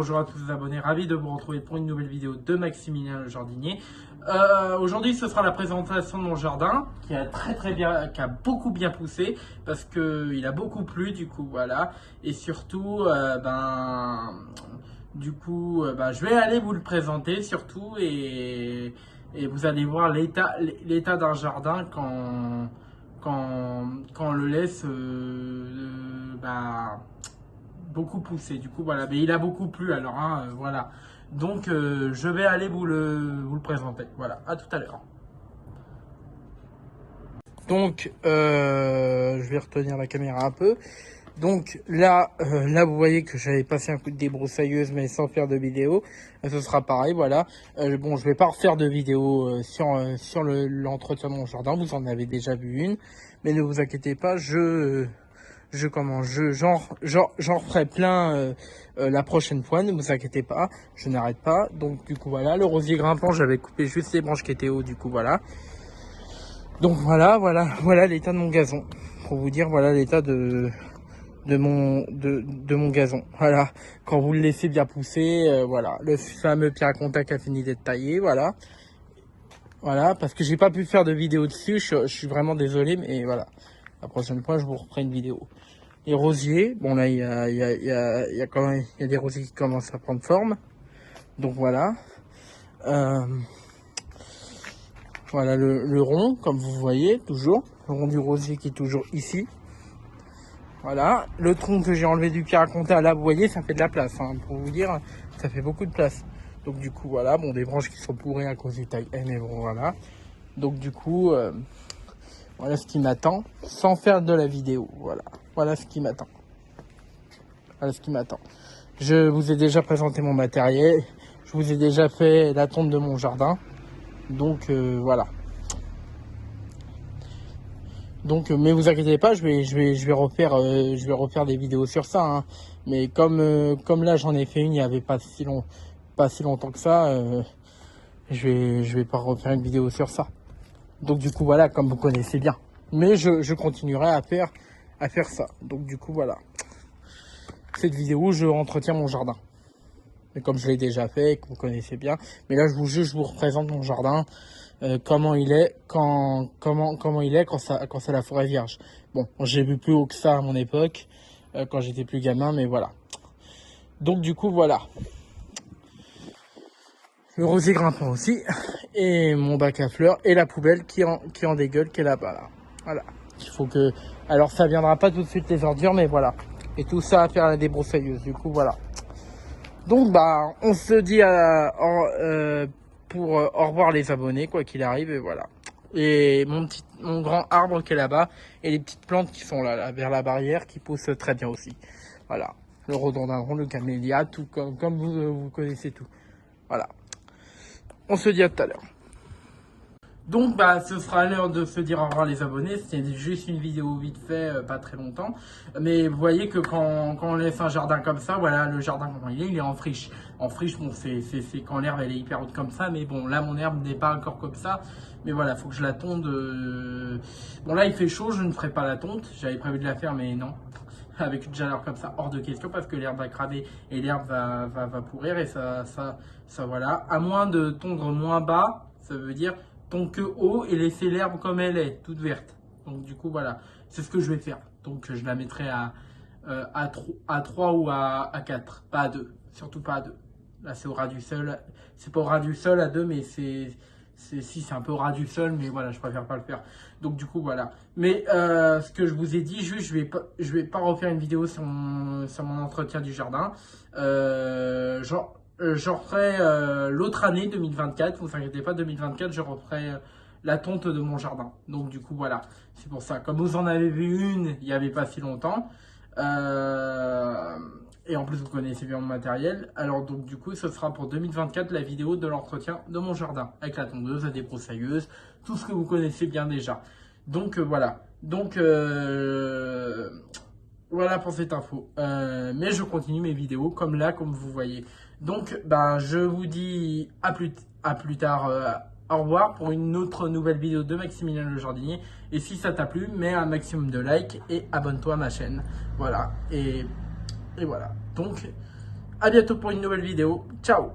Bonjour à tous les abonnés, ravi de vous retrouver pour une nouvelle vidéo de Maximilien le jardinier. Aujourd'hui ce sera la présentation de mon jardin qui a qui a beaucoup bien poussé parce que il a beaucoup plu du coup voilà. Et surtout je vais aller vous le présenter surtout et vous allez voir l'état d'un jardin quand on le laisse beaucoup poussé. Du coup, voilà. Mais il a beaucoup plu, alors, voilà. Donc, je vais aller vous le présenter. Voilà, à tout à l'heure. Donc, je vais retenir la caméra un peu. Donc, là vous voyez que j'avais passé un coup de débroussailleuse, mais sans faire de vidéo. Ce sera pareil, voilà. Bon, je vais pas refaire de vidéo sur l'entretien de mon jardin. Vous en avez déjà vu une. Mais ne vous inquiétez pas, j'en referai plein la prochaine fois, ne vous inquiétez pas, je n'arrête pas. Donc du coup voilà, le rosier grimpant, j'avais coupé juste les branches qui étaient hauts, du coup voilà. Donc voilà l'état de mon gazon, pour vous dire voilà l'état de mon gazon. Voilà, quand vous le laissez bien pousser, voilà, le fameux pierre à contact a fini d'être taillé, voilà. Voilà, parce que j'ai pas pu faire de vidéo dessus, je suis vraiment désolé, mais voilà. La prochaine fois, je vous referai une vidéo. Les rosiers, bon là il y a des rosiers qui commencent à prendre forme. Donc voilà. Voilà le rond, comme vous voyez, toujours. Le rond du rosier qui est toujours ici. Voilà. Le tronc que j'ai enlevé du pierre à contact, là vous voyez, ça fait de la place. Hein, pour vous dire, ça fait beaucoup de place. Donc du coup voilà, bon des branches qui sont pourries à cause du taille, mais bon voilà. Donc du coup, voilà ce qui m'attend, sans faire de la vidéo. Voilà ce qui m'attend. Voilà ce qui m'attend. Je vous ai déjà présenté mon matériel. Je vous ai déjà fait la tonte de mon jardin. Donc voilà. Donc mais vous inquiétez pas, je vais refaire des vidéos sur ça. Hein. Mais comme là j'en ai fait une il y avait pas si longtemps que ça, je vais pas refaire une vidéo sur ça. Donc du coup voilà, comme vous connaissez bien. Mais je continuerai à faire ça. Donc du coup voilà. Cette vidéo, je entretiens mon jardin. Mais comme je l'ai déjà fait, que vous connaissez bien. Mais là, je vous représente mon jardin, comment il est comment il est quand c'est la forêt vierge. Bon, j'ai vu plus haut que ça à mon époque, quand j'étais plus gamin, mais voilà. Donc du coup, voilà. Le rosier grimpant aussi, et mon bac à fleurs, et la poubelle qui en dégueule, qui est là-bas, là. Voilà. Il faut que... Alors, ça viendra pas tout de suite les ordures, mais voilà. Et tout ça à faire à la débroussailleuse, du coup, voilà. Donc, on se dit au revoir les abonnés, quoi qu'il arrive, et voilà. Et mon grand arbre qui est là-bas, et les petites plantes qui sont là, vers la barrière, qui poussent très bien aussi. Voilà. Le rhododendron, le camélia, tout comme vous connaissez tout. Voilà. On se dit à tout à l'heure. Donc ce sera l'heure de se dire au revoir les abonnés. C'était juste une vidéo vite fait, pas très longtemps. Mais vous voyez que quand on laisse un jardin comme ça, voilà le jardin comment il est en friche. En friche, bon c'est quand l'herbe elle est hyper haute comme ça, mais bon là mon herbe n'est pas encore comme ça. Mais voilà, faut que je la tonde. Bon là il fait chaud, je ne ferai pas la tonte. J'avais prévu de la faire, mais non. Avec une chaleur comme ça, hors de question, parce que l'herbe va cramer et l'herbe va pourrir et ça voilà. À moins de tondre moins bas, ça veut dire tondre que haut et laisser l'herbe comme elle est, toute verte. Donc du coup voilà, c'est ce que je vais faire. Donc je la mettrai à 3 ou à 4, pas à 2, surtout pas à 2. Là c'est au ras du sol, c'est pas au ras du sol à 2, mais c'est un peu au ras du sol, mais voilà, je préfère pas le faire. Donc du coup voilà. Mais ce que je vous ai dit, juste je vais pas refaire une vidéo sur mon entretien du jardin. J'en referai l'autre année 2024. Vous inquiétez pas, 2024, je referai la tonte de mon jardin. Donc du coup voilà, c'est pour ça. Comme vous en avez vu une, il y avait pas si longtemps. Et en plus vous connaissez bien mon matériel. Alors donc du coup ce sera pour 2024 la vidéo de l'entretien de mon jardin. Avec la tondeuse, la débroussailleuse, tout ce que vous connaissez bien déjà. Donc voilà. Donc voilà pour cette info. Mais je continue mes vidéos comme là, comme vous voyez. Donc je vous dis à plus tard. Au revoir pour une autre nouvelle vidéo de Maximilien le jardinier. Et si ça t'a plu, mets un maximum de likes et abonne-toi à ma chaîne. Voilà. Et voilà. Donc, À bientôt pour une nouvelle vidéo. Ciao.